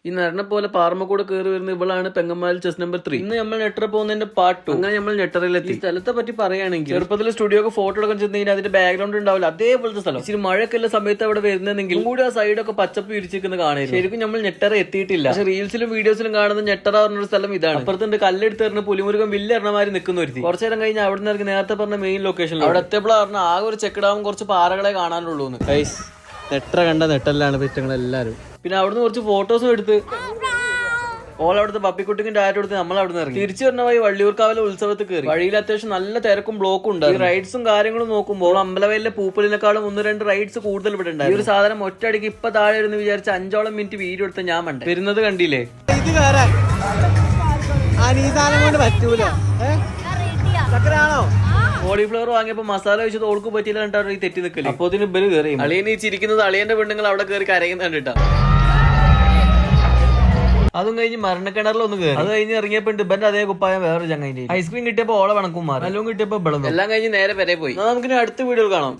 ഈ നരനെ പോലെ പാർമക്കൂടെ കയറി വരുന്ന ഇവളാണ് പെങ്ങന്മാരിൽ ചെസ് നമ്പർ 3. ഇന്ന് നമ്മൾ നെട്ടറ പോകുന്നതിന്റെ പാർട്ട് 2. അങ്ങനെ നമ്മൾ നെട്ടറയിലെത്തി. ഈ സ്ഥലത്തെ പറ്റി പറയുകയാണെങ്കിൽ ചെറുപ്പത്തിൽ സ്റ്റുഡിയോ ഫോട്ടോ എടുക്കാൻ ചെന്നെങ്കിൽ അതിന്റെ ബാക്ക്ഗ്രൗണ്ട് ഉണ്ടാവില്ല, അതേപോലത്തെ സ്ഥലം. ഇച്ചിരി മഴയൊക്കെ ഉള്ള സമയത്ത് അവിടെ വരുന്നെങ്കിൽ കൂടി ആ സൈഡൊക്കെ പച്ചപ്പ് വിരിച്ചിരിക്കുന്ന കാണുന്നത്. ശരിക്കും നമ്മൾ നെട്ടറ എത്തിയിട്ടില്ല, പക്ഷെ റീൽസിലും വീഡിയോസിലും കാണുന്ന നെട്ടറ പറഞ്ഞൊരു സ്ഥലം ഇതാണ്. അപ്പുറത്തുണ്ട് കല്ലെടുത്ത് എറിഞ്ഞ് പുലിമുരുകൻ വില്ലെറിഞ്ഞമാര് നിൽക്കുന്ന ഒരു കുറച്ചു നേരം കഴിഞ്ഞ് അവിടെ നിന്ന് ഇറങ്ങി നേരത്തെ പറഞ്ഞ മെയിൻ ലൊക്കേഷൻ അവിടെ എത്തിയപ്പോൾ പറഞ്ഞ ആകെ ഒരു ചെക്കിടാവും കുറച്ച് പാറകളെ കാണാനുള്ളൂ. നെട്ടറ കണ്ട നെട്ടല്ലാണ് പറ്റങ്ങളെല്ലാരും. പിന്നെ അവിടുന്ന് കുറച്ച് ഫോട്ടോസും എടുത്ത് അവിടുത്തെ പപ്പിക്കുട്ടിക്കും ഡയറ്റ് കൊടുത്ത് നമ്മൾ അവിടെ നിന്ന് ഇറങ്ങി. തിരിച്ചു വരുന്ന വഴി വള്ളിയൂർക്കാവിലെ ഉത്സവത്തിൽ കയറി. വഴിയിൽ അത്യാവശ്യം നല്ല തിരക്കും ബ്ലോക്കും ഉണ്ട്. ഈ റൈഡ്സും കാര്യങ്ങളും നോക്കുമ്പോൾ അമ്പലവയലിലെ പൂപ്പലിനെക്കാളും 1-2 റൈഡ്സ് കൂടുതൽ ഇവിടെ ഉണ്ട്. ഈ ഒരു സാധനം ഒറ്റയടിക്ക് ഇപ്പൊ താഴെ ഇരുന്ന് വിചാരിച്ച 5ഓളം മിനിറ്റ് വീഡിയോ എടുത്ത് ഞാൻ മണ്ടേ വരുന്നത് കണ്ടില്ലേ. കോളിഫ്ലവർ വാങ്ങിയപ്പോ മസാല വെച്ചത് ഓൾക്ക് പറ്റിയില്ല കണ്ടാണ് ഈ തെറ്റി നിൽക്കല്. അപ്പൊ ഇതിന് ഇവര് കയറി. അളിയൻ ഈ ചിരിക്കുന്നത് അളിയന്റെ പെണ്ണുങ്ങൾ അവിടെ കയറി കരയുന്നുണ്ട് കേട്ടോ. അതും കഴിഞ്ഞ് മരണക്കിണറിലൊന്ന് കയറി. അത് കഴിഞ്ഞ് ഇറങ്ങിയപ്പോ ഇബന്റെ അതേ കുപ്പായം വേറെ ചങ്ങായി. ഐസ്ക്രീം കിട്ടിയപ്പോ ഓളെ വണക്കും മാറി, നല്ലോണം കിട്ടിയപ്പോ ബളം. എല്ലാം കഴിഞ്ഞ് നേരെ വരെ പോയി. നമുക്ക് അടുത്ത വീഡിയോയിൽ കാണാം.